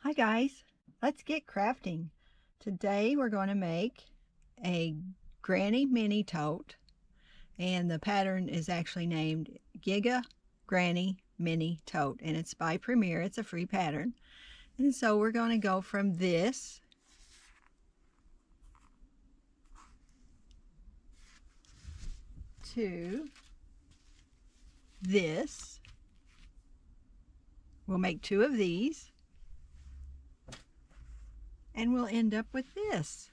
Hi guys, let's get crafting. Today we're going to make a granny mini tote, and the pattern is actually named Giga Granny Mini Tote, and it's by Premier. It's a free pattern. And so we're going to go from this to this. We'll make two of these, and we'll end up with this.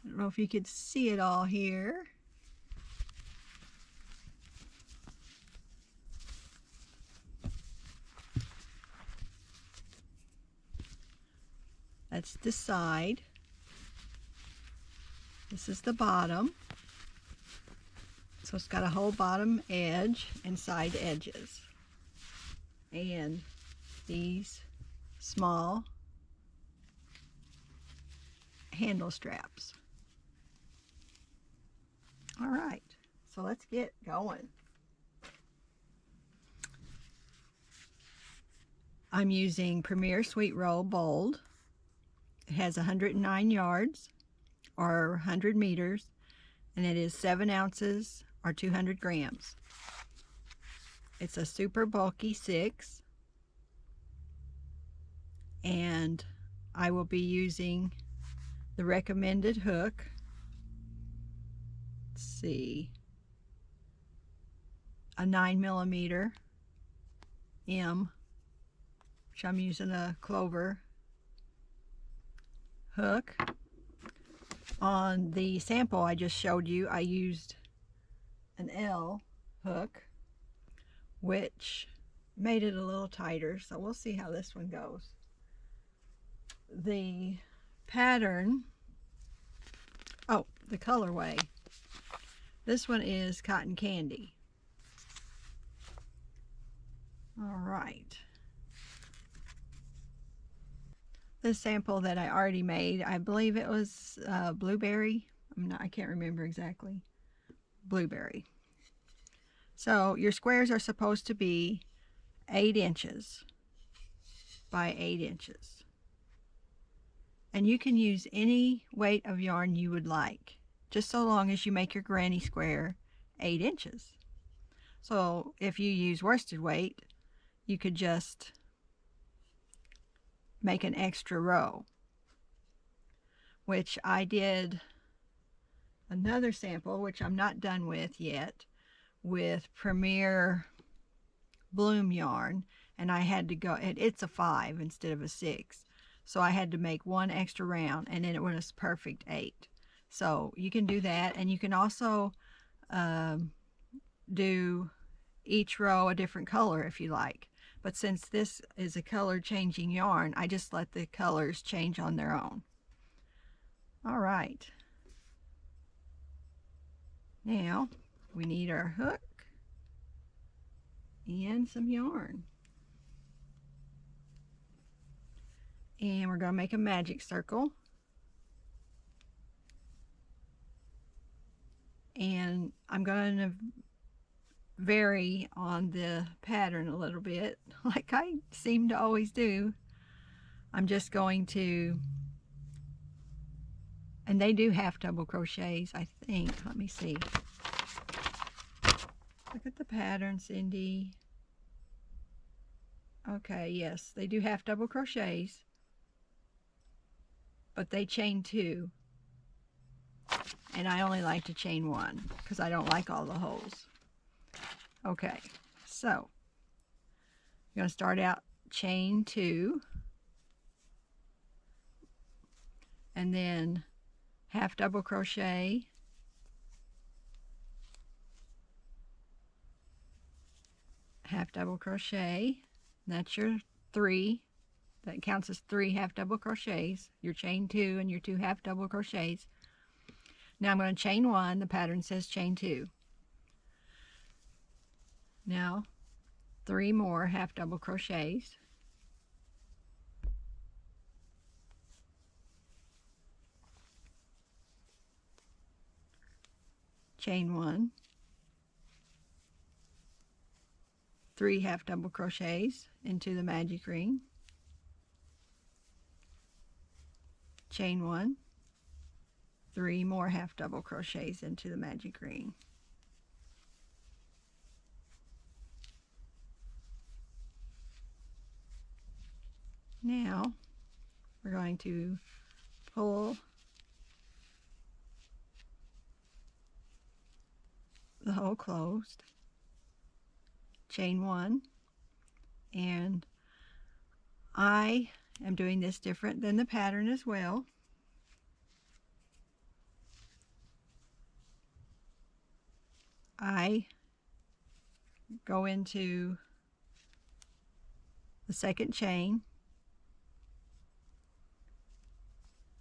I don't know if you could see it all here. That's the side. This is the bottom. So it's got a whole bottom edge and side edges. And these small handle straps. All right, so let's get going. I'm using Premier Sweet Roll Bold. It has 109 yards or 100 meters, and it is 7 ounces or 200 grams. It's a super bulky 6, and I will be using the recommended hook. Let's see, a 9mm M, which I'm using a clover hook. On the sample I just showed you, I used an L hook, which made it a little tighter, so we'll see how this one goes. The pattern, the colorway, this one is Cotton Candy. All right. This sample that I already made, I believe it was blueberry. I can't remember exactly. Blueberry. So your squares are supposed to be 8 inches by 8 inches. And you can use any weight of yarn you would like, just so long as you make your granny square 8 inches. So if you use worsted weight, you could just make an extra row, which I did another sample, which I'm not done with yet, with Premier Bloom yarn, and I had to go, it's a 5 instead of a 6, so I had to make one extra round, and then it was perfect 8. So you can do that, and you can also do each row a different color if you like. But since this is a color changing yarn, I just let the colors change on their own. All right. Now we need our hook and some yarn. And we're going to make a magic circle. And I'm going to vary on the pattern a little bit, like I seem to always do. I'm just going to, and they do half double crochets, I think. Let me see. Look at the pattern, Cindy. Okay, yes, they do half double crochets, but they chain 2. And I only like to chain 1 because I don't like all the holes. Okay, so I'm going to start out chain 2, and then half double crochet, half double crochet. That's your 3. That counts as 3 half double crochets, your chain 2 and your 2 half double crochets. Now I'm going to chain 1. The pattern says chain 2. Now 3 more half double crochets. Chain 1. 3 half double crochets into the magic ring, chain 1, 3 more half double crochets into the magic ring. Now we're going to pull the hole closed, chain 1, and I am doing this different than the pattern as well. I go into the second chain,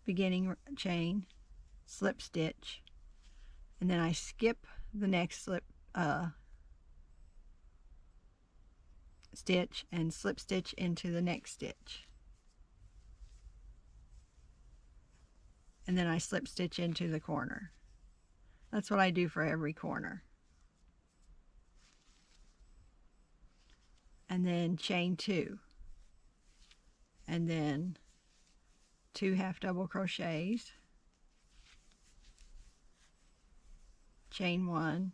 beginning chain, slip stitch, and then I skip the next stitch and slip stitch into the next stitch, and then I slip stitch into the corner. That's what I do for every corner. And then chain 2, and then 2 half double crochets, chain 1,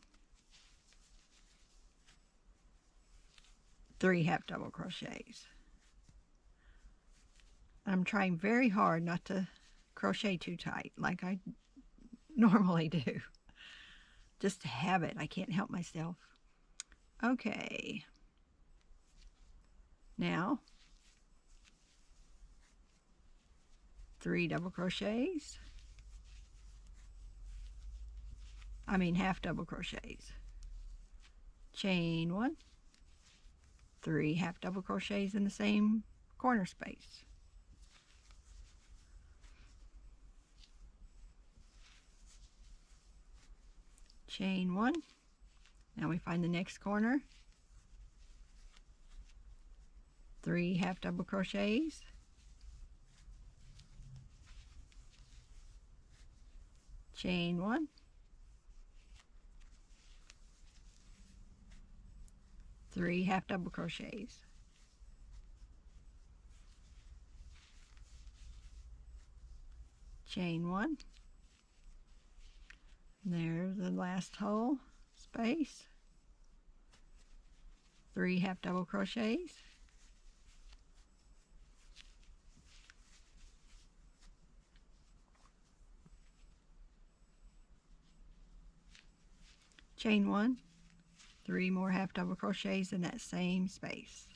3 half double crochets. I'm trying very hard not to crochet too tight like I normally do. Just a habit, I can't help myself. Okay, now 3 double crochets, half double crochets, chain 1, 3 half double crochets in the same corner space, chain 1. Now we find the next corner, 3 half double crochets, chain 1, 3 half double crochets, chain 1. There's the last hole space, 3 half double crochets, chain 1, 3 more half double crochets in that same space.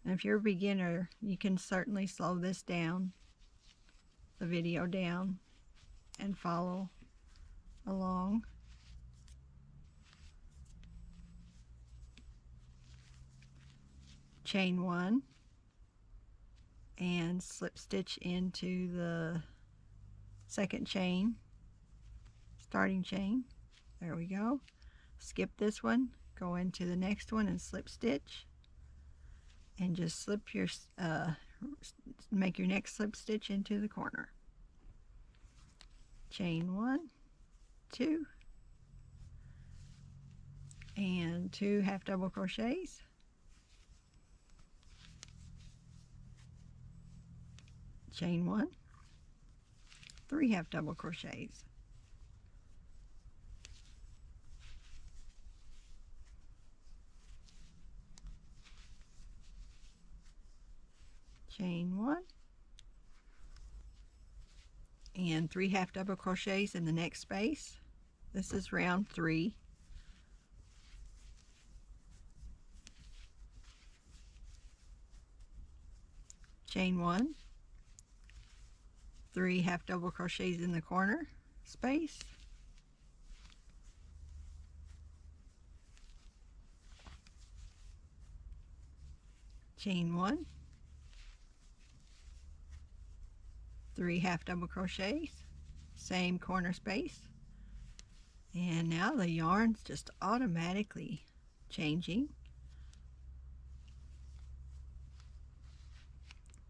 And if you're a beginner, you can certainly slow this down, the video down, and follow along. Chain 1 and slip stitch into the second chain, starting chain. There we go. Skip this one, go into the next one and slip stitch, and just slip your make your next slip stitch into the corner. Chain 1, 2, and 2 half double crochets, chain 1, 3 half double crochets, chain 1, and 3 half double crochets in the next space. This is round 3. Chain 1, 3 half double crochets in the corner space, chain 1, 3 half double crochets, same corner space, and now the yarn's just automatically changing.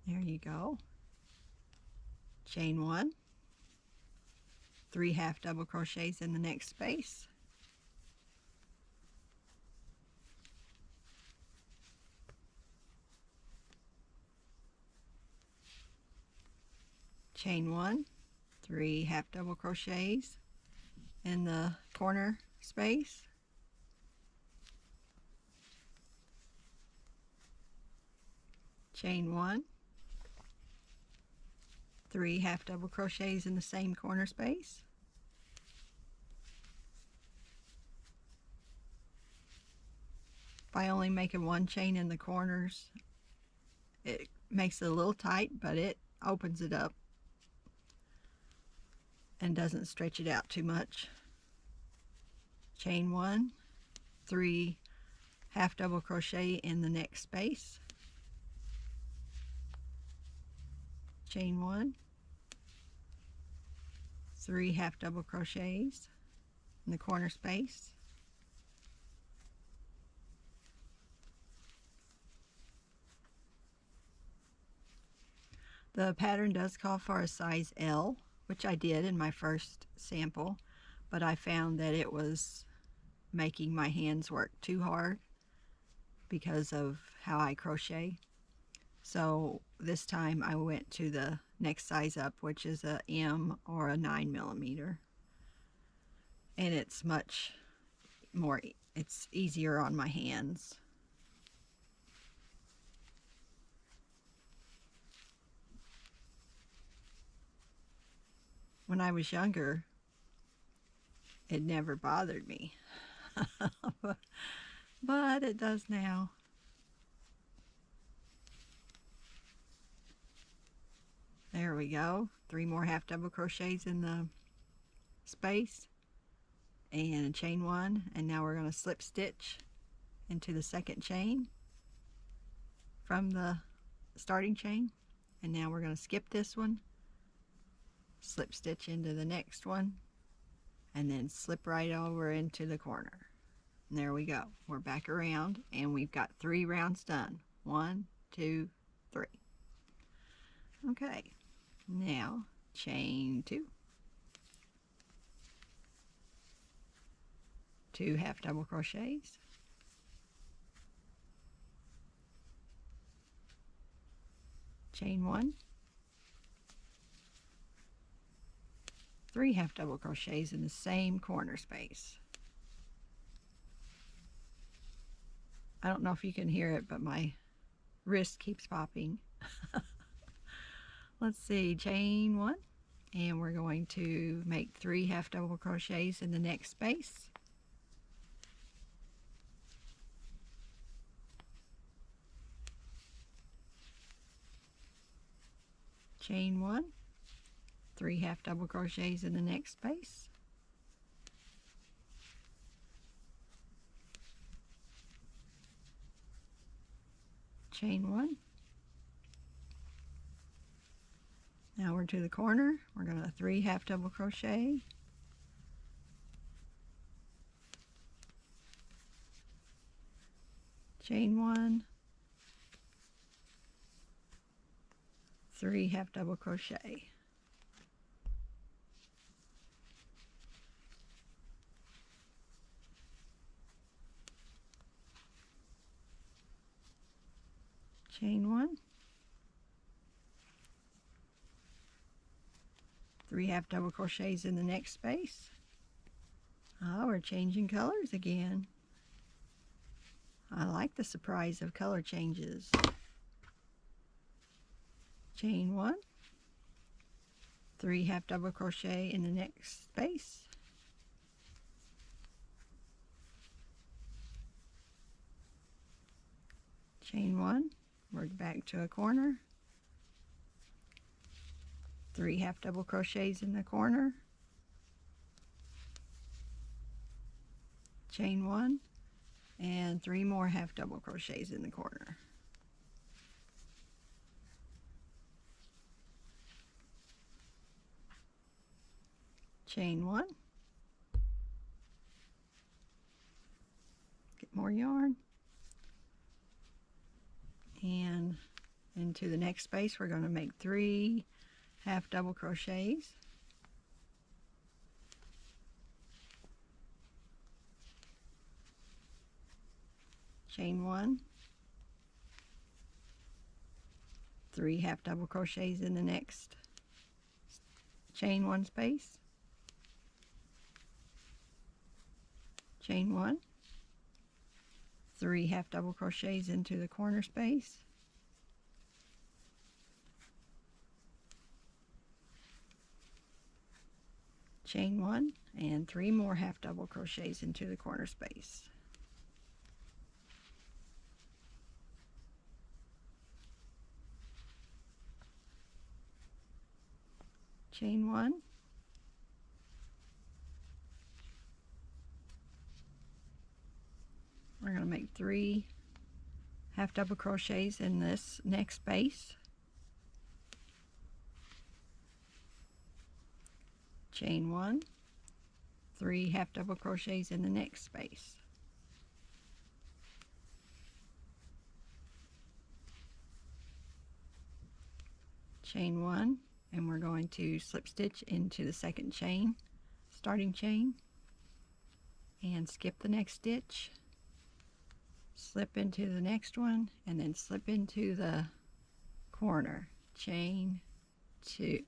There you go. Chain 1, 3 half double crochets in the next space, chain 1, 3 half double crochets in the corner space, chain 1, 3 half double crochets in the same corner space, by only making one chain in the corners, it makes it a little tight, but it opens it up and doesn't stretch it out too much. Chain 1, 3 half double crochet in the next space, chain 1, 3 half double crochets in the corner space, the pattern does call for a size L, which I did in my first sample, but I found that it was making my hands work too hard because of how I crochet. So this time I went to the next size up, which is a M or a 9mm, and it's much more, it's easier on my hands. When I was younger, it never bothered me, but it does now. There we go. 3 more half double crochets in the space and chain 1, and now we're going to slip stitch into the second chain from the starting chain, and now we're going to skip this one, slip stitch into the next one, and then slip right over into the corner. And there we go. We're back around and we've got 3 rounds done. 1, 2, 3. Okay, now chain 2, 2 half double crochets, chain 1, 3 half double crochets in the same corner space. I don't know if you can hear it, but my wrist keeps popping. Let's see, chain 1, and we're going to make 3 half double crochets in the next space, chain 1, 3 half double crochets in the next space, chain 1. Now we're to the corner. We're going to 3 half double crochet, chain 1, 3 half double crochet, chain 1, 3 half double crochets in the next space. Oh, we're changing colors again. I like the surprise of color changes. Chain 1, 3 half double crochet in the next space, chain 1, we're back to a corner, 3 half double crochets in the corner, chain 1, and 3 more half double crochets in the corner. Chain 1, get more yarn, and into the next space we're going to make 3 half double crochets, chain 1, 3 half double crochets in the next chain 1 space, chain 1, 3 half double crochets into the corner space, chain 1, and 3 more half double crochets into the corner space. Chain 1, we're going to make 3 half double crochets in this next space, chain 1, 3 half double crochets in the next space, chain 1, and we're going to slip stitch into the second chain, starting chain, and skip the next stitch, slip into the next one, and then slip into the corner, chain 2.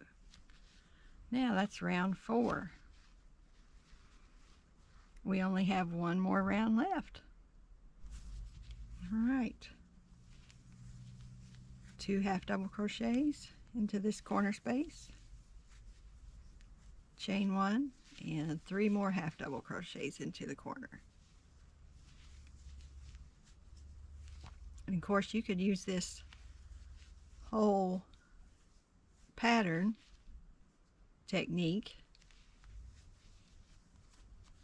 Now that's round 4. We only have one more round left. All right, 2 half double crochets into this corner space, chain 1, and 3 more half double crochets into the corner. And of course you could use this whole pattern technique,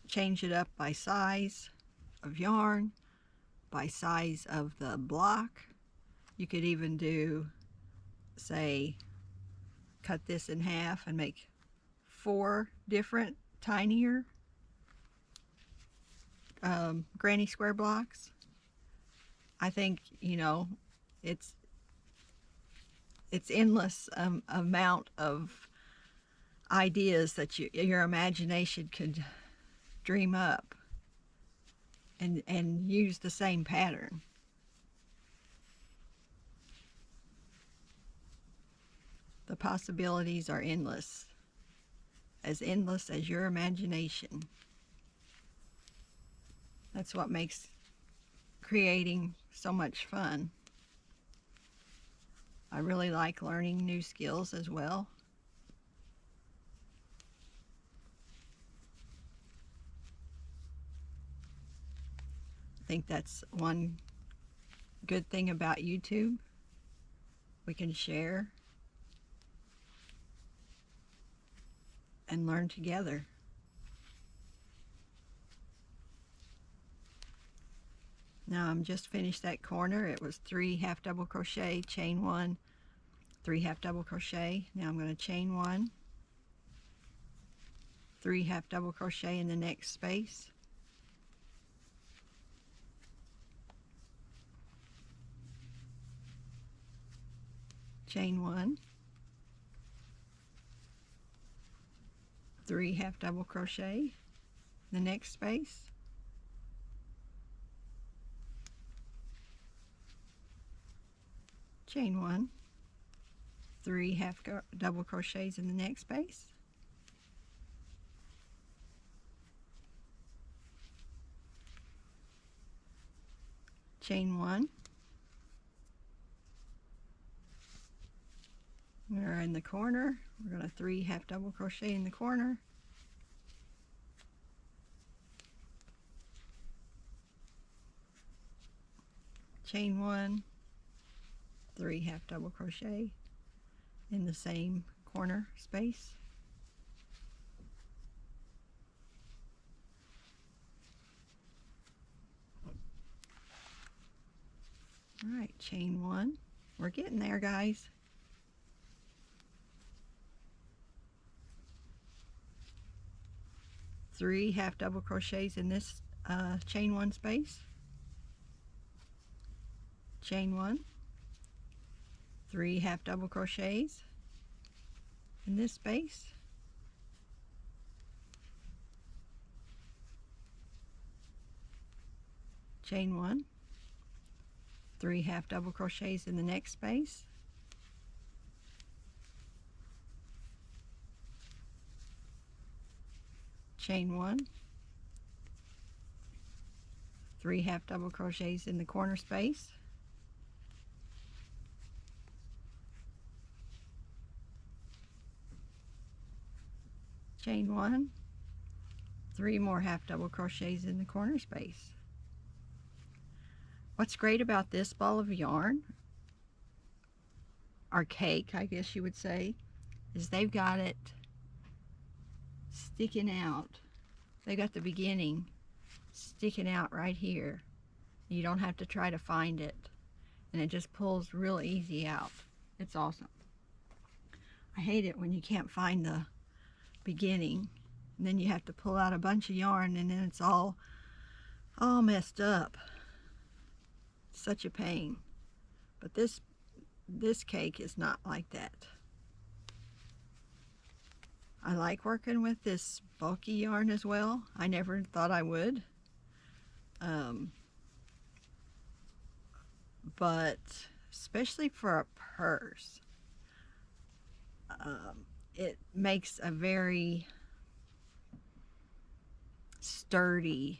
change it up by size of yarn, by size of the block. You could even do, say, cut this in half and make 4 different tinier granny square blocks. I think, you know, it's endless amount of ideas that your imagination could dream up and use the same pattern. The possibilities are endless as your imagination. That's what makes creating so much fun. I really like learning new skills as well. I think that's one good thing about YouTube. We can share and learn together. Now I'm just finished that corner. It was 3 half double crochet, chain 1, 3 half double crochet. Now I'm going to chain 1, 3 half double crochet in the next space, chain 1, 3 half double crochet in the next space, chain 1, 3 half double crochets in the next space, chain 1. We're in the corner. We're going to 3 half double crochet in the corner, chain 1, 3 half double crochet in the same corner space, all right, chain 1. We're getting there, guys. Three half double crochets in this chain 1 space, chain 1, 3 half double crochets in this space, chain 1, 3 half double crochets in the next space, chain 1, 3 half double crochets in the corner space, chain 1, 3 more half double crochets in the corner space. What's great about this ball of yarn, or cake I guess you would say, is they've got it sticking out. They got the beginning sticking out right here. You don't have to try to find it, and it just pulls real easy out. It's awesome. I hate it when you can't find the beginning, and then you have to pull out a bunch of yarn, and then it's all messed up. It's such a pain. But this cake is not like that. I like working with this bulky yarn as well. I never thought I would. But especially for a purse, it makes a very sturdy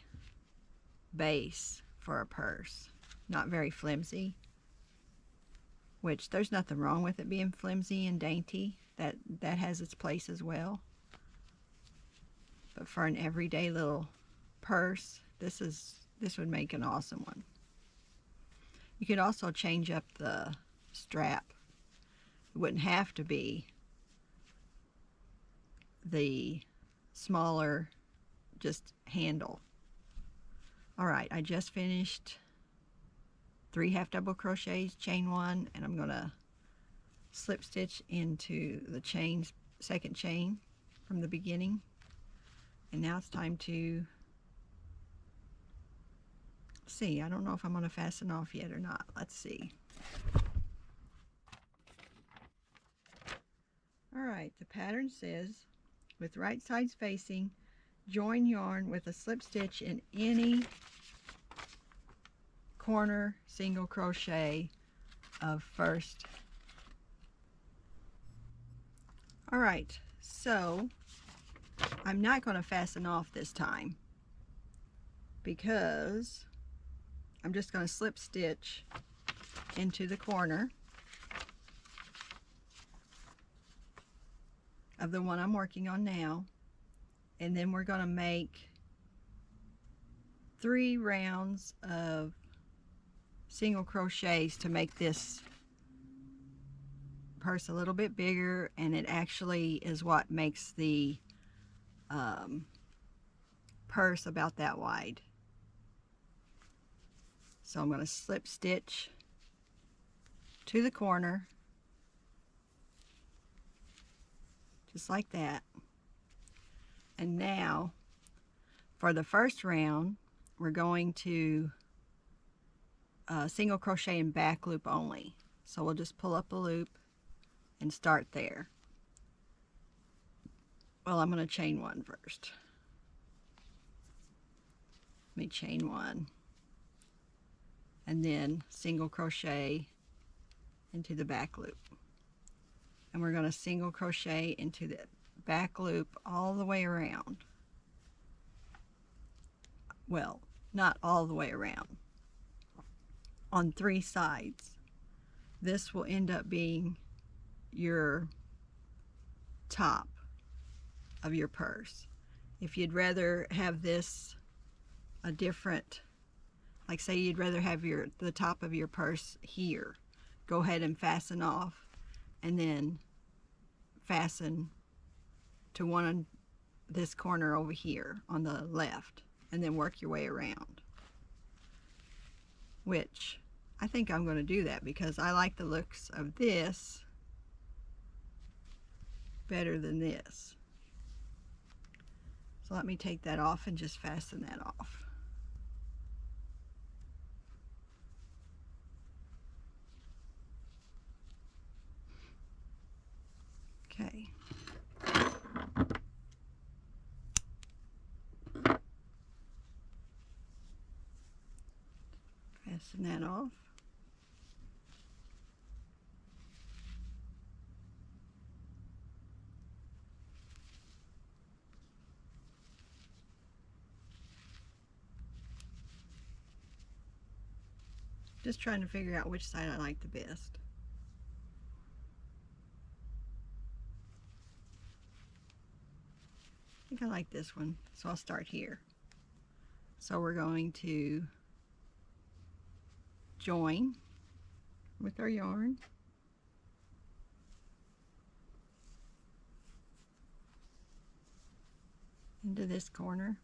base for a purse. Not very flimsy, which there's nothing wrong with it being flimsy and dainty. That has its place as well. But for an everyday little purse, this would make an awesome one. You could also change up the strap. It wouldn't have to be the smaller just handle. Alright, I just finished 3 half double crochets, chain 1, and I'm going to slip stitch into the second chain from the beginning. And now it's time to see. I don't know if I'm going to fasten off yet or not. Let's see. Alright, the pattern says, with right sides facing, join yarn with a slip stitch in any corner single crochet of first. Alright, so I'm not going to fasten off this time because I'm just going to slip stitch into the corner of the one I'm working on now, and then we're going to make 3 rounds of single crochets to make this purse a little bit bigger, and it actually is what makes the purse about that wide. So I'm going to slip stitch to the corner just like that. And now for the first round we're going to single crochet and back loop only. So we'll just pull up a loop and start there. Well, I'm going to chain 1 first. Let me chain 1 and then single crochet into the back loop, and we're going to single crochet into the back loop all the way around. Well, not all the way around, on 3 sides. This will end up being your top of your purse. If you'd rather have this a different, like say you'd rather have the top of your purse here, go ahead and fasten off and then fasten to one on this corner over here on the left, and then work your way around, which I think I'm going to do that because I like the looks of this better than this. So let me take that off and just fasten that off. Okay. Fasten that off. Just trying to figure out which side I like the best. I think I like this one, so I'll start here. So we're going to join with our yarn. Into this corner.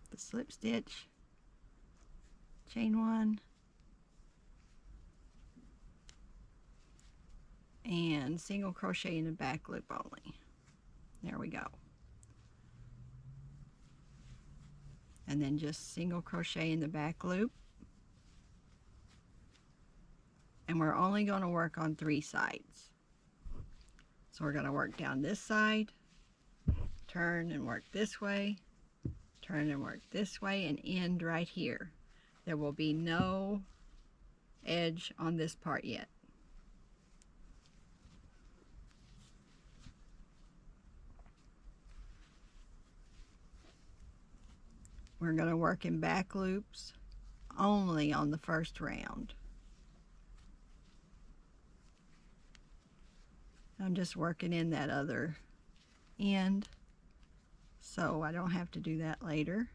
The slip stitch, chain one, and single crochet in the back loop only. There we go. And then just single crochet in the back loop. And we're only going to work on 3 sides. So we're going to work down this side, turn and work this way, turn and work this way, and end right here. There will be no edge on this part yet. We're going to work in back loops only on the first round. I'm just working in that other end, so I don't have to do that later.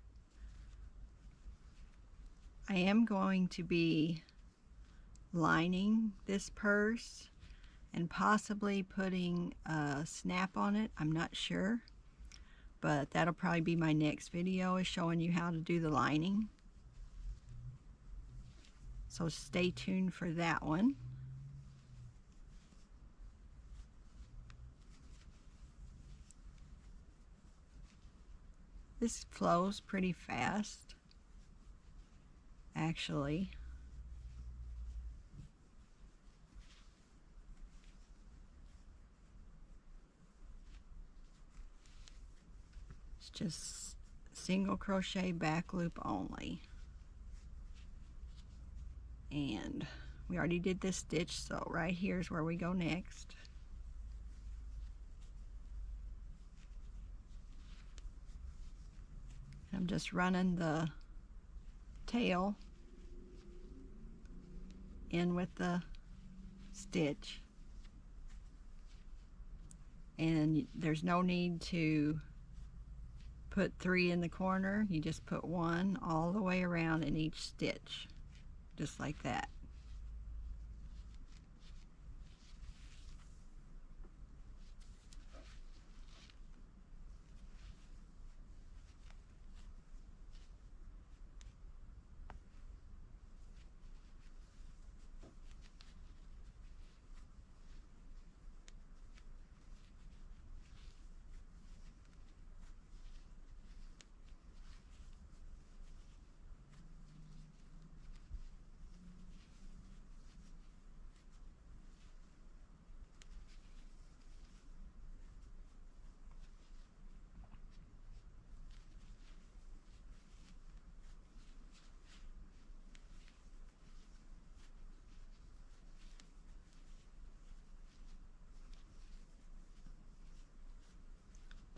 I am going to be lining this purse and possibly putting a snap on it. I'm not sure, but that'll probably be my next video, is showing you how to do the lining. So stay tuned for that one. This flows pretty fast, actually. It's just single crochet back loop only. And we already did this stitch, so right here is where we go next. I'm just running the tail in with the stitch, and there's no need to put 3 in the corner. You just put 1 all the way around in each stitch, just like that.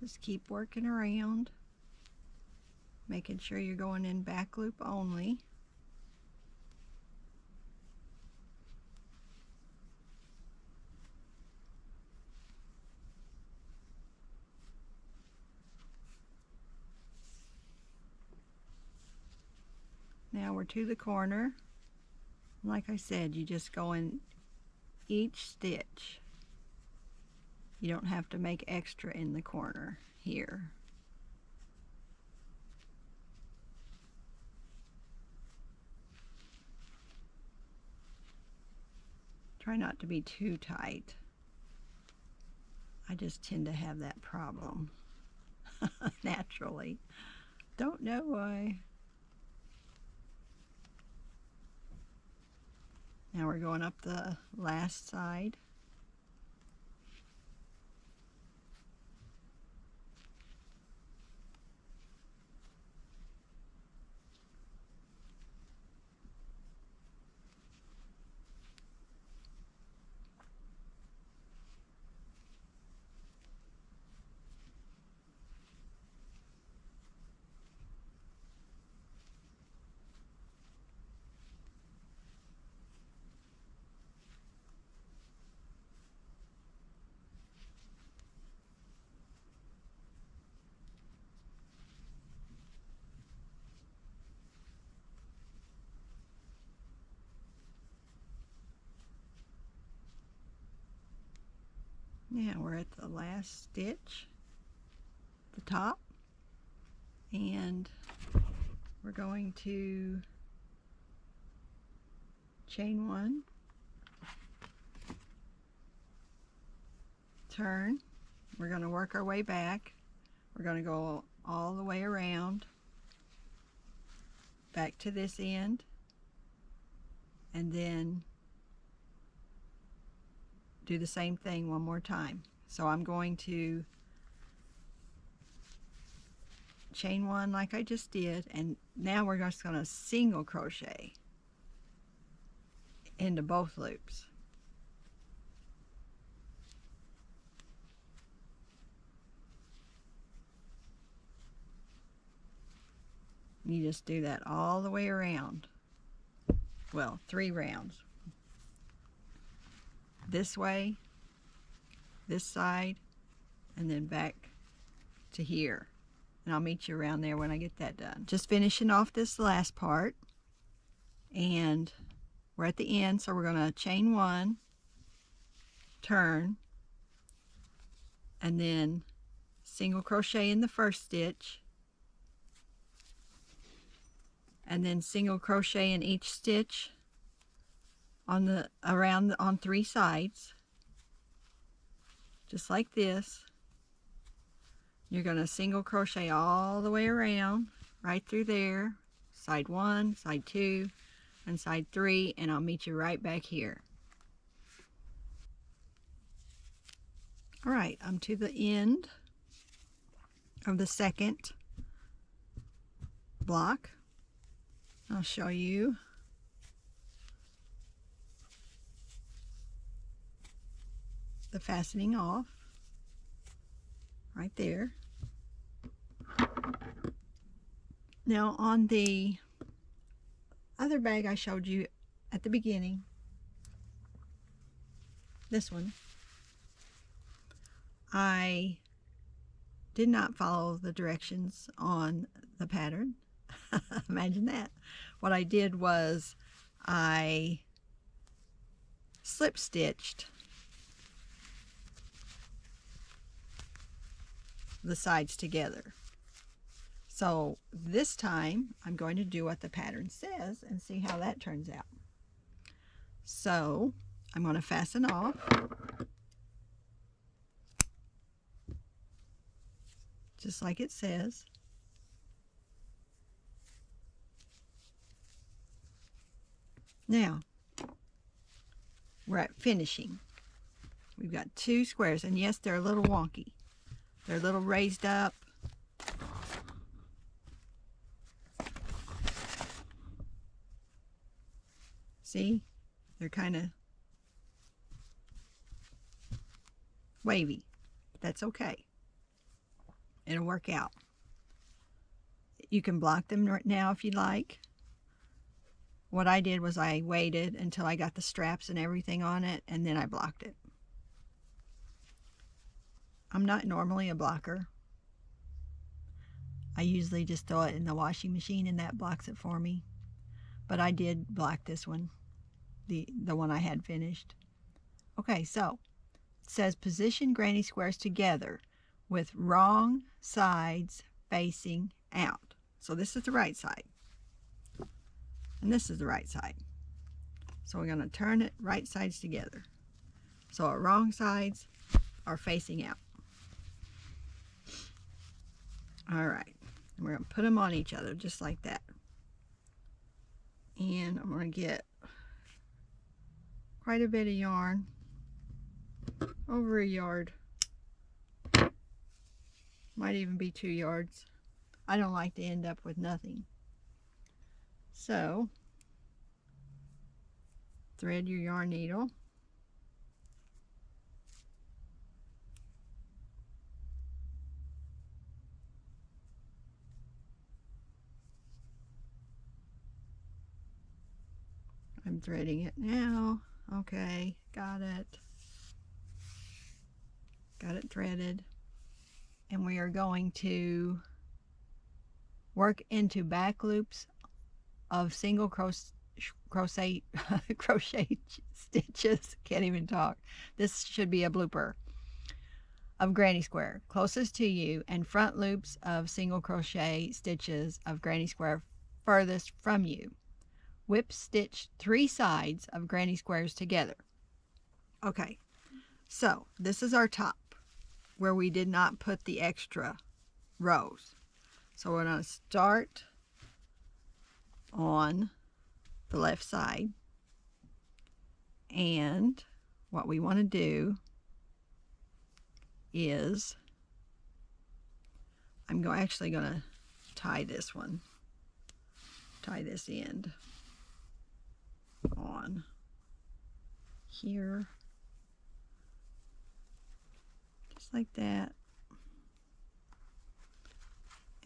Just keep working around, making sure you're going in back loop only. Now we're to the corner. Like I said, you just go in each stitch. You don't have to make extra in the corner here. Try not to be too tight. I just tend to have that problem naturally. Don't know why. Now we're going up the last side. Now we're at the last stitch, the top, and we're going to chain 1, turn. We're going to work our way back. We're going to go all the way around, back to this end, and then do the same thing one more time. So I'm going to chain 1 like I just did, and now we're just going to single crochet into both loops. You just do that all the way around. Well, 3 rounds. This way, this side, and then back to here. And I'll meet you around there when I get that done. Just finishing off this last part, and we're at the end, so we're going to chain 1, turn, and then single crochet in the first stitch, and then single crochet in each stitch on on 3 sides, just like this. You're going to single crochet all the way around, right through there, side 1, side 2, and side 3, and I'll meet you right back here. All right, I'm to the end of the second block. I'll show you. The fastening off right there. Now on the other bag I showed you at the beginning, this one, I did not follow the directions on the pattern. Imagine that. What I did was I slip stitched the sides together. So this time I'm going to do what the pattern says and see how that turns out. So I'm going to fasten off. Just like it says. Now we're at finishing. We've got 2 squares, and yes, they're a little wonky. They're a little raised up. See? They're kind of wavy. That's okay. It'll work out. You can block them right now if you'd like. What I did was I waited until I got the straps and everything on it, and then I blocked it. I'm not normally a blocker. I usually just throw it in the washing machine and that blocks it for me. But I did block this one, the one I had finished. Okay, so it says position granny squares together with wrong sides facing out. So this is the right side. And this is the right side. So we're going to turn it right sides together. So our wrong sides are facing out. Alright, we're going to put them on each other just like that. And I'm going to get quite a bit of yarn, over a yard. Might even be 2 yards. I don't like to end up with nothing. So, thread your yarn needle. I'm threading it now. Okay, got it. Got it threaded. And we are going to work into back loops of single crochet stitches. Can't even talk. This should be a blooper. of granny square closest to you and front loops of single crochet stitches of granny square furthest from you. Whip stitch 3 sides of granny squares together. Okay, so this is our top where we did not put the extra rows. So we're going to start on the left side, and what we want to do is I'm actually going to tie this end on here, just like that,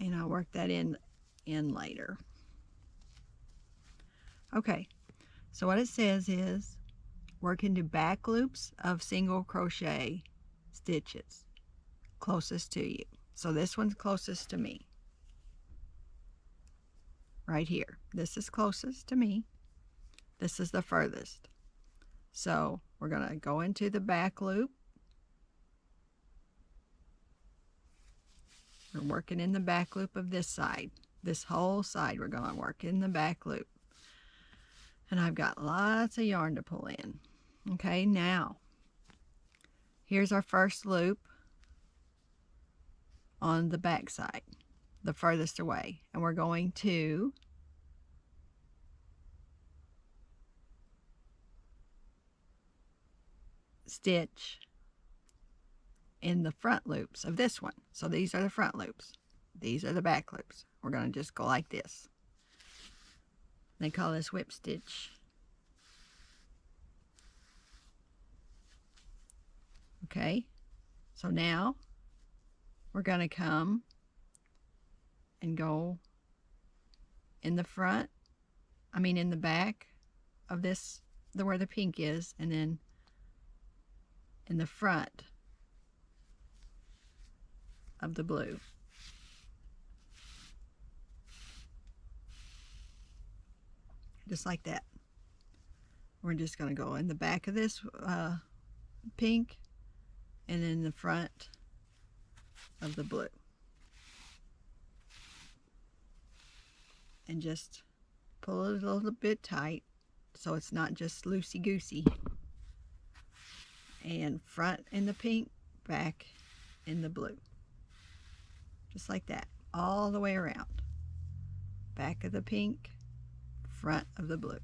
and I'll work that in later. Okay, so what it says is work into back loops of single crochet stitches closest to you. So this one's closest to me right here. This is closest to me. This is the furthest. So we're going to go into the back loop. We're working in the back loop of this side. This whole side we're going to work in the back loop. And I've got lots of yarn to pull in. Okay, now here's our first loop on the back side, the furthest away, and we're going to stitch in the front loops of this one. So these are the front loops, these are the back loops. We're going to just go like this. They call this whip stitch. Okay, so now we're going to come and go in the front, in the back of this, where the pink is, and then in the front of the blue. Just like that. We're just going to go in the back of this pink and in the front of the blue. And just pull it a little bit tight so it's not just loosey-goosey. And front in the pink, back in the blue. Just like that, all the way around. Back of the pink, front of the blue.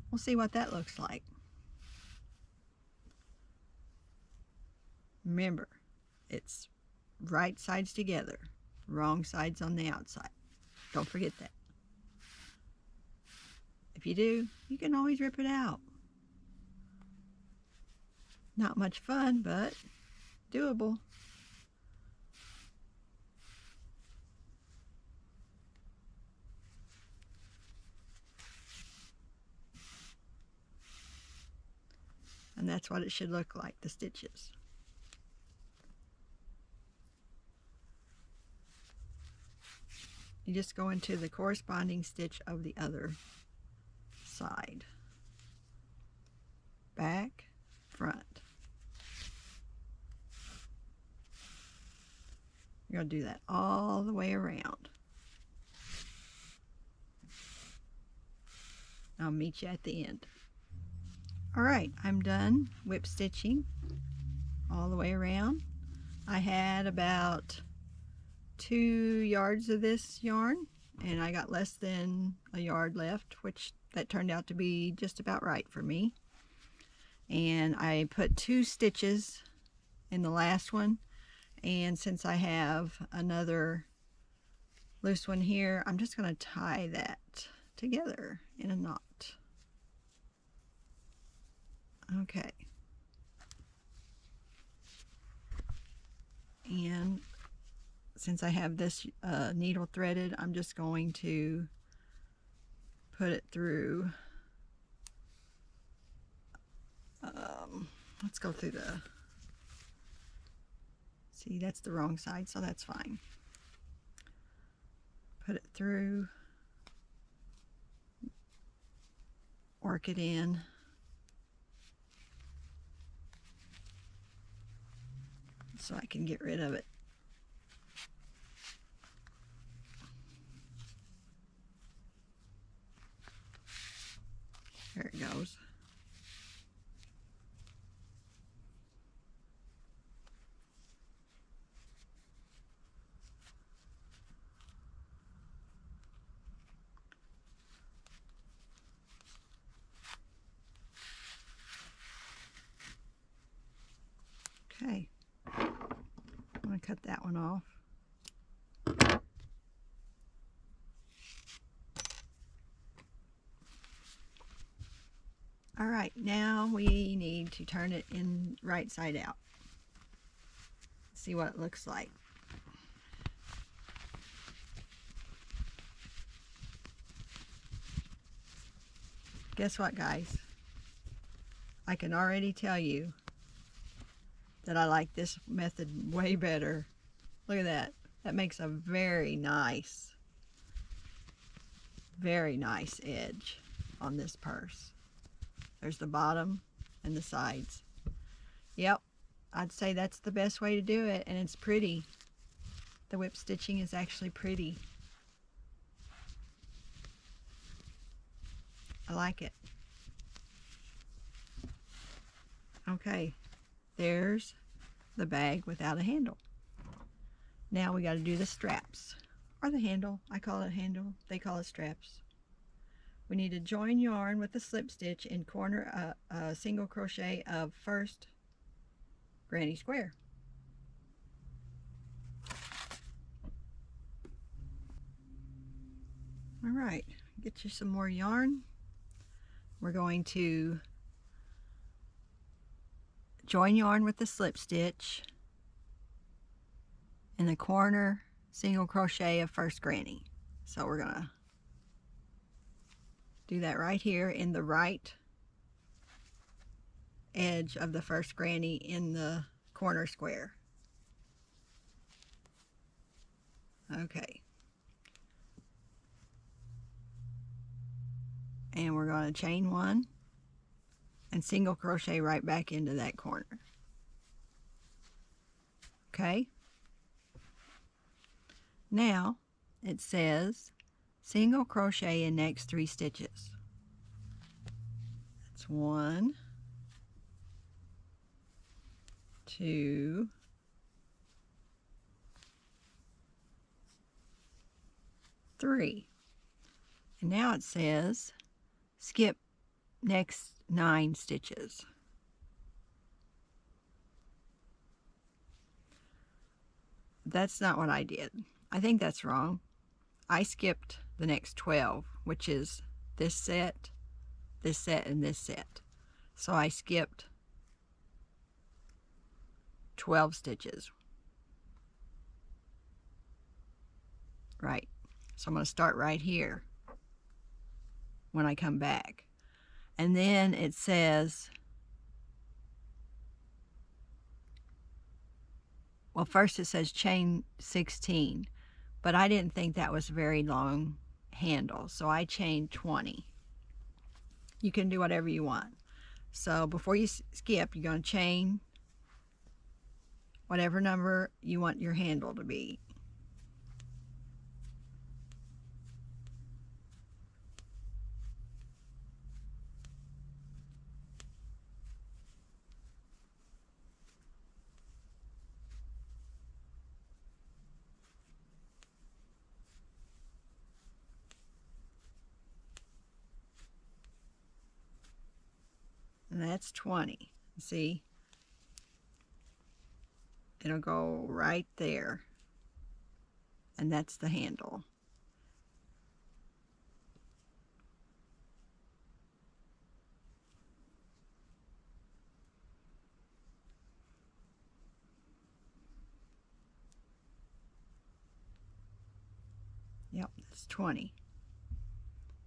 We'll see what that looks like. Remember, it's right sides together, wrong sides on the outside. Don't forget that. If you do, you can always rip it out. Not much fun, but doable. And that's what it should look like, the stitches. You just go into the corresponding stitch of the other side. Back, front. You're going to do that all the way around. I'll meet you at the end. Alright, I'm done whip stitching all the way around. I had about 2 yards of this yarn, and I got less than a yard left, which that turned out to be just about right for me. And I put 2 stitches in the last one, and since I have another loose one here, I'm just going to tie that together in a knot. Okay. And since I have this needle threaded, I'm just going to put it through. Let's go through the, see, that's the wrong side, so that's fine. Put it through, work it in, so I can get rid of it. There it goes. Okay, I'm going to cut that one off. All right, now we need to turn it in right side out. See what it looks like. Guess what, guys? I can already tell you that I like this method way better. Look at that. That makes a very nice edge on this purse. There's the bottom and the sides. Yep, I'd say that's the best way to do it, and it's pretty. The whip stitching is actually pretty. I like it. Okay, there's the bag without a handle. Now we got to do the straps, or the handle. I call it handle, they call it straps. We need to join yarn with the slip stitch in corner single crochet of first granny square. All right, get you some more yarn. We're going to join yarn with the slip stitch in the corner single crochet of first granny. So we're gonna do that right here in the right edge of the first granny in the corner square. Okay. And we're going to chain one and single crochet right back into that corner. Okay. Now it says single crochet in next 3 stitches. That's 1, 2, 3. And now it says skip next 9 stitches. That's not what I did. I think that's wrong. I skipped the next 12, which is this set, and this set. So I skipped 12 stitches. Right. So I'm going to start right here when I come back. And then it says, well, first it says chain 16, but I didn't think that was a very long handle, so I chained 20. You can do whatever you want. So before you skip, you're going to chain whatever number you want your handle to be. And that's 20. See? It'll go right there. And that's the handle. Yep, that's 20.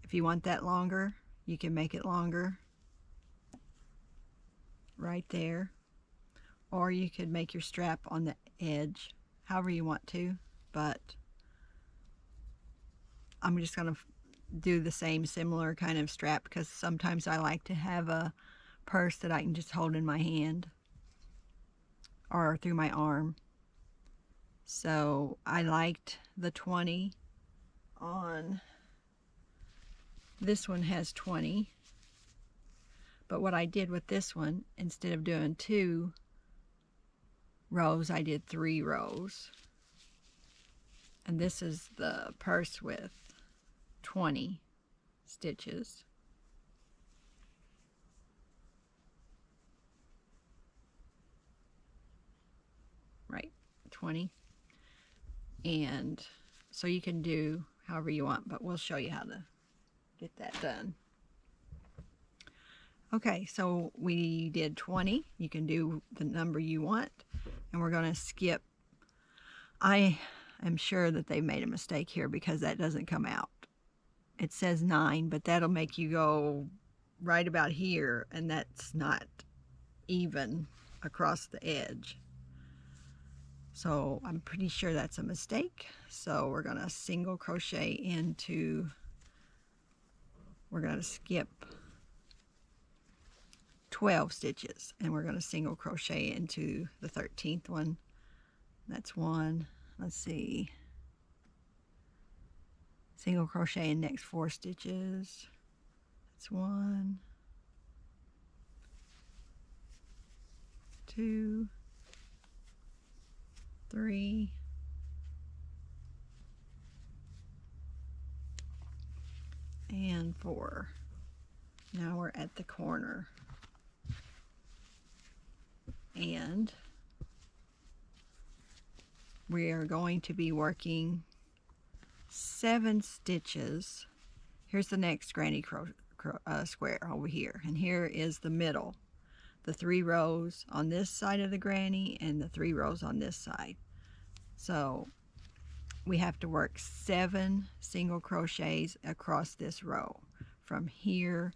If you want that longer, you can make it longer right there, or you could make your strap on the edge, however you want to, but I'm just going to do the same similar kind of strap because sometimes I like to have a purse that I can just hold in my hand, or through my arm. So I liked the 20 on this one. Has 20, but what I did with this one, instead of doing 2 rows, I did 3 rows. And this is the purse with 20 stitches. Right, 20. And so you can do however you want, but we'll show you how to get that done. Okay, so we did 20. You can do the number you want, and we're going to skip. I am sure that they made a mistake here because that doesn't come out. It says 9, but that'll make you go right about here, and that's not even across the edge. So I'm pretty sure that's a mistake. So we're going to single crochet into, we're going to skip 12 stitches, and we're going to single crochet into the 13th one. That's 1. Let's see. Single crochet in next 4 stitches. That's 1, 2, 3, and 4. Now we're at the corner, and we are going to be working 7 stitches. Here's the next granny square over here, and here is the middle, the 3 rows on this side of the granny and the 3 rows on this side. So we have to work 7 single crochets across this row from here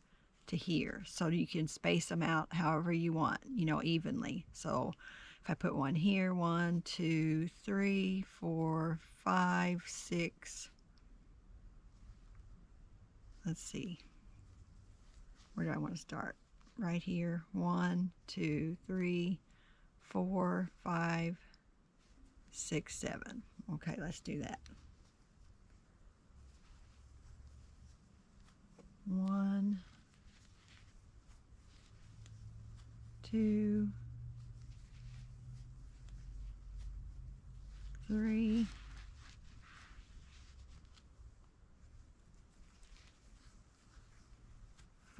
to here, so you can space them out however you want, you know, evenly. So if I put one here, 1, 2, 3, 4, 5, 6. Let's see, where do I want to start? Right here. 1, 2, 3, 4, 5, 6, 7. Okay, let's do that. 1, 2, 3,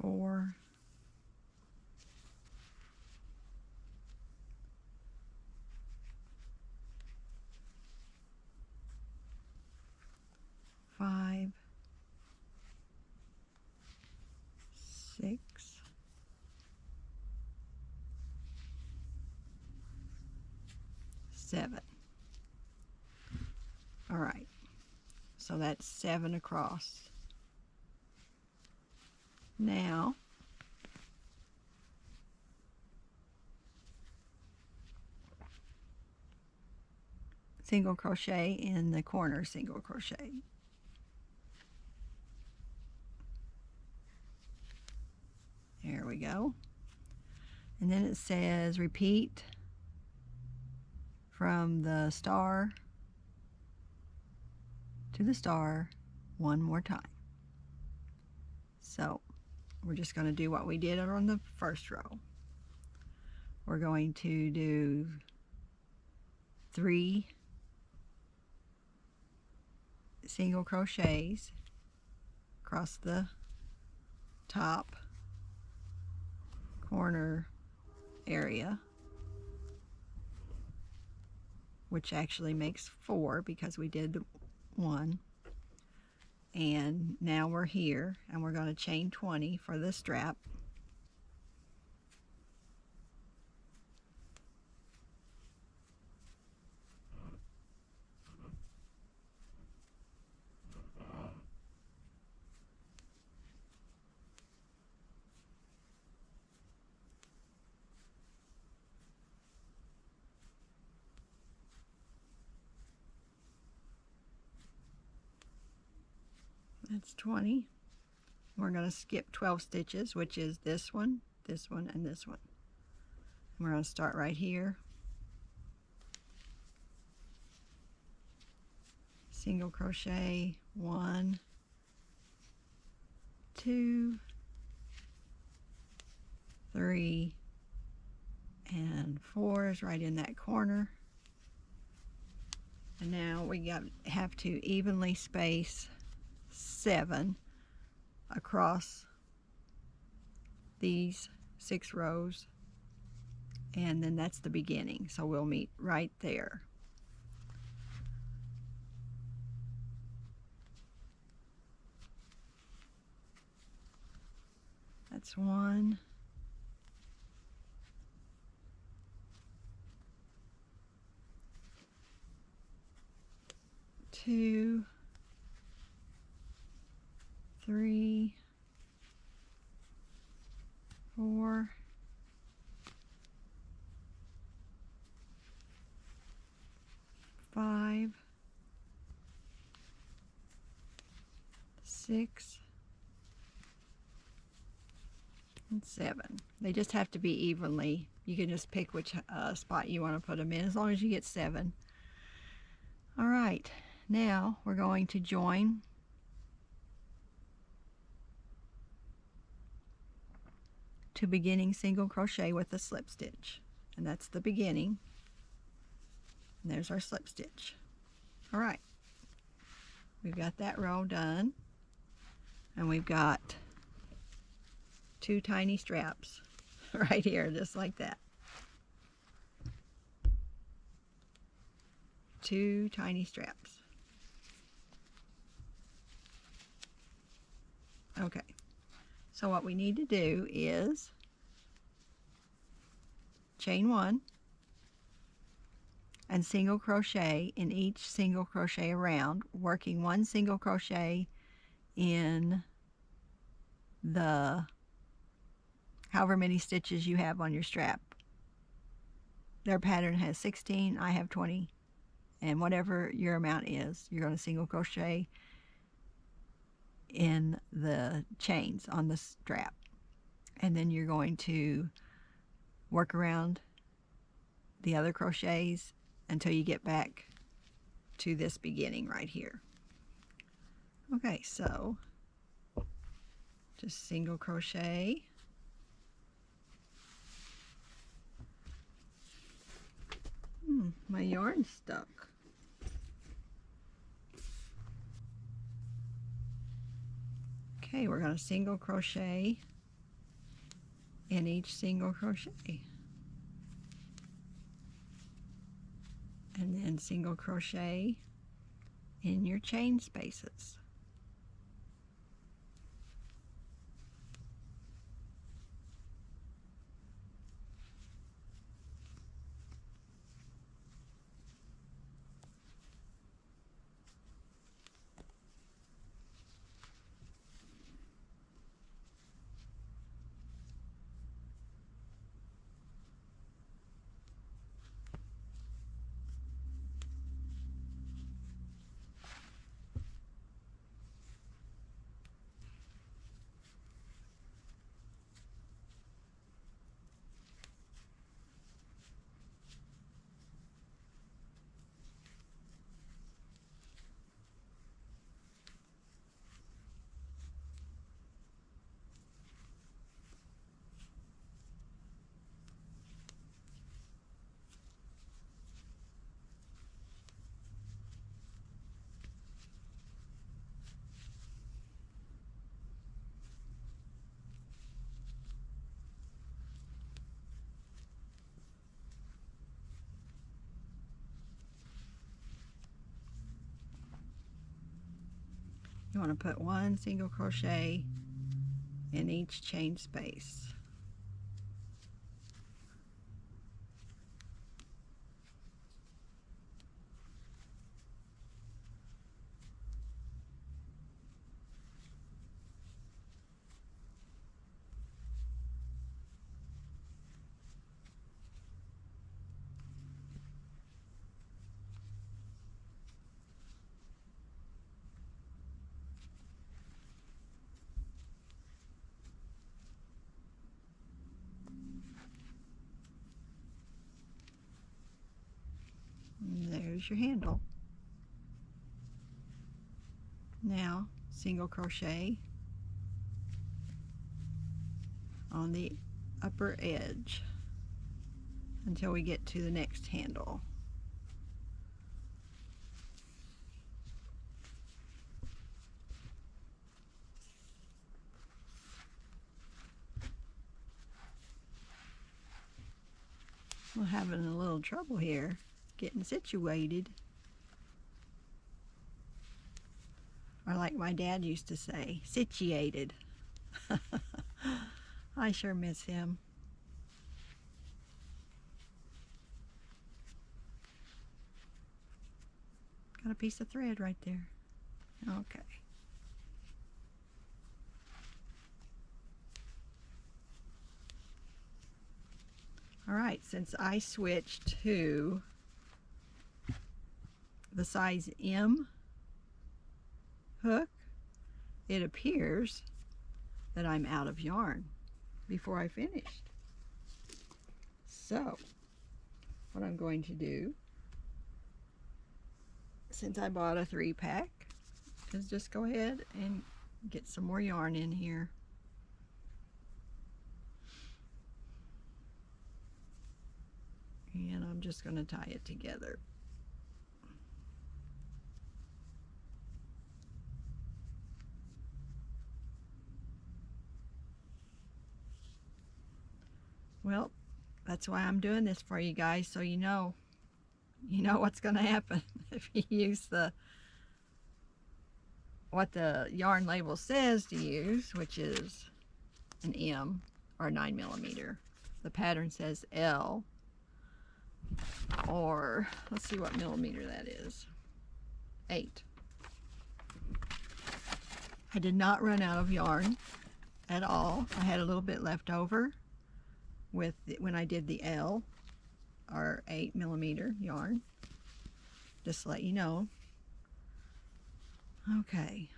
4, 5, 6, 7. All right, so that's 7 across. Now single crochet in the corner, single crochet. There we go. And then it says repeat from the star to the star 1 more time. So we're just going to do what we did on the first row. We're going to do 3 single crochets across the top corner area, which actually makes 4 because we did 1. And now we're here, and we're going to chain 20 for the strap. That's 20. We're going to skip 12 stitches, which is this one, and this one. And we're going to start right here single crochet, 1, 2, 3, and 4 is right in that corner. And now we have to evenly space 7 across these 6 rows, and then that's the beginning, so we'll meet right there. That's 1, 2, 3, 4, 5, 6, and 7. They just have to be evenly. You can just pick which spot you want to put them in, as long as you get 7. All right, now we're going to join to beginning single crochet with a slip stitch, and that's the beginning, and there's our slip stitch. All right, we've got that row done, and we've got 2 tiny straps right here, just like that. 2 tiny straps. Okay, so what we need to do is chain 1 and single crochet in each single crochet around, working 1 single crochet in the however many stitches you have on your strap. Their pattern has 16, I have 20, and whatever your amount is, you're going to single crochet in the chains on the strap, and then you're going to work around the other crochets until you get back to this beginning right here. Okay, so just single crochet, my yarn's stuck. Okay, we're going to single crochet in each single crochet, and then single crochet in your chain spaces. You want to put 1 single crochet in each chain space. And there's your handle. Now single crochet on the upper edge until we get to the next handle. We're having a little trouble here getting situated. Or like my dad used to say, situated. I sure miss him. Got a piece of thread right there. Okay. Alright, since I switched to the size M hook, it appears that I'm out of yarn before I finished. So, what I'm going to do, since I bought a 3-pack, is just go ahead and get some more yarn in here. And I'm just going to tie it together. Well, that's why I'm doing this for you guys, so you know what's going to happen if you use what the yarn label says to use, which is an M or 9mm. The pattern says L, or let's see what millimeter that is. 8. I did not run out of yarn at all. I had a little bit left over when I did the L or 8mm yarn, just to let you know. Okay,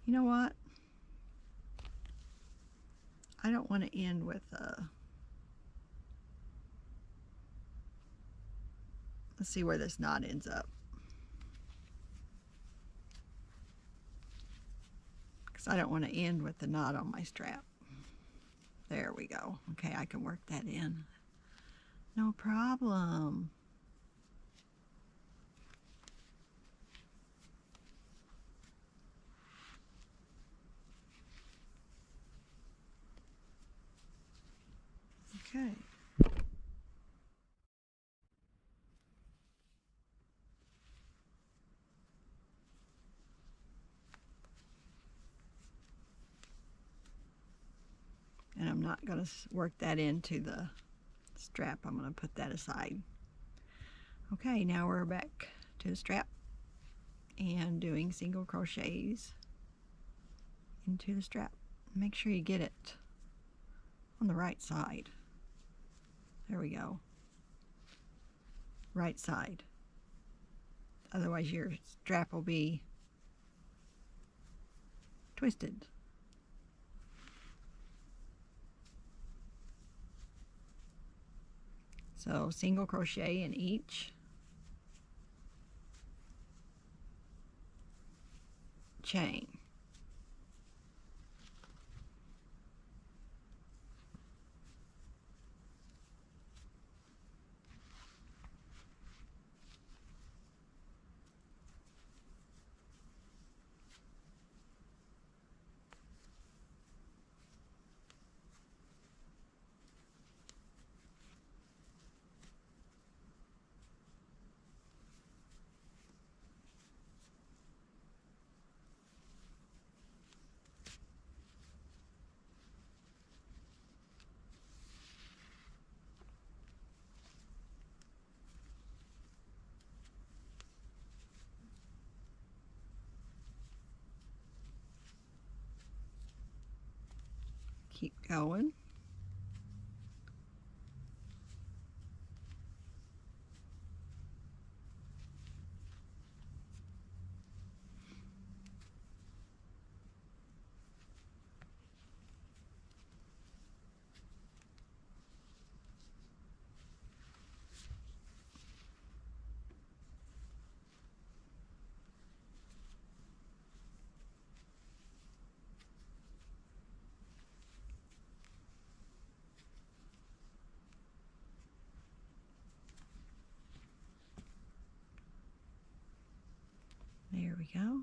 you know what, I don't want to end with let's see where this knot ends up, because I don't want to end with the knot on my strap. There we go. Okay, I can work that in. No problem. Okay. And I'm not going to work that into the strap. I'm going to put that aside. Okay, now we're back to the strap and doing single crochets into the strap. Make sure you get it on the right side. There we go. Right side. Otherwise your strap will be twisted. So single crochet in each chain. Keep going. we go.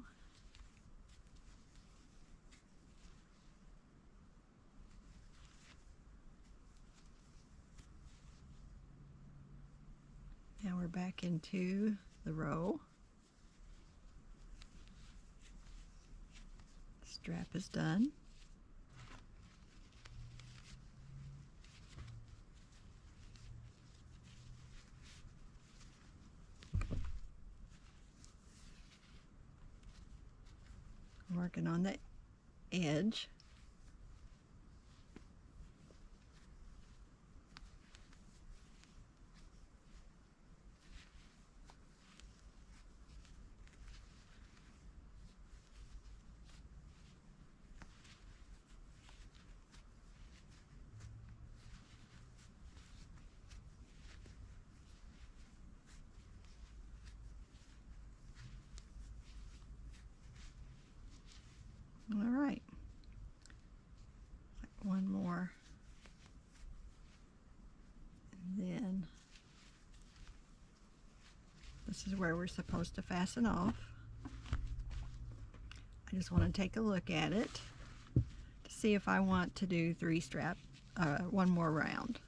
Now we're back into the row. Strap is done. Working on the edge. All right, one more, and then this is where we're supposed to fasten off. I just want to take a look at it to see if I want to do one more round.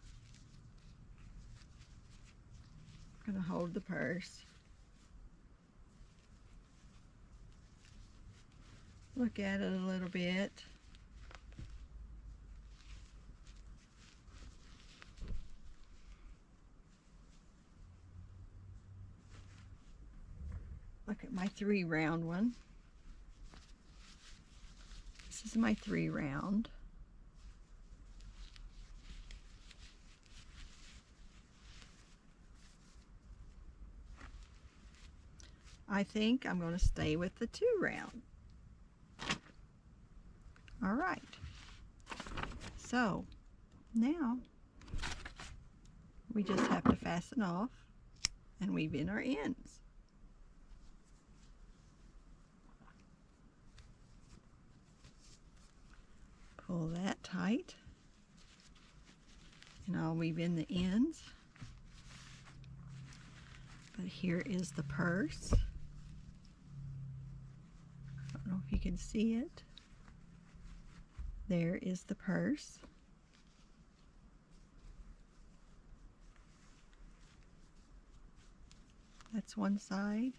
I'm going to hold the purse. Look at it a little bit. Look at my 3 round one. This is my 3 round. I think I'm going to stay with the 2 round. All right, so now we just have to fasten off and weave in our ends. Pull that tight and I'll weave in the ends. But here is the purse. I don't know if you can see it. There is the purse. That's one side.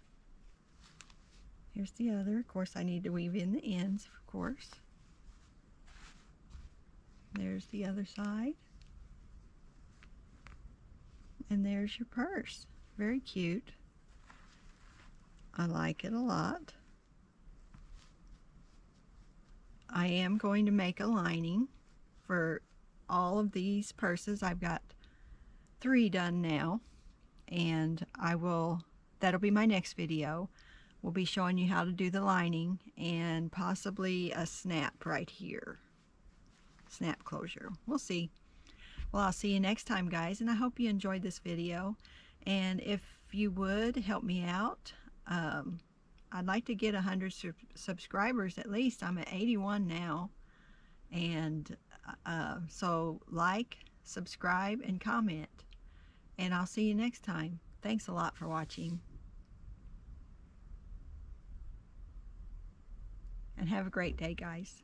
Here's the other. Of course, I need to weave in the ends, of course. There's the other side. And there's your purse. Very cute. I like it a lot. I am going to make a lining for all of these purses. I've got 3 done now, and that'll be my next video. We'll be showing you how to do the lining and possibly a snap right here. Snap closure. We'll see. Well, I'll see you next time, guys, and I hope you enjoyed this video. And if you would help me out, I'd like to get 100 subscribers at least. I'm at 81 now. And so like, subscribe, and comment. And I'll see you next time. Thanks a lot for watching. And have a great day, guys.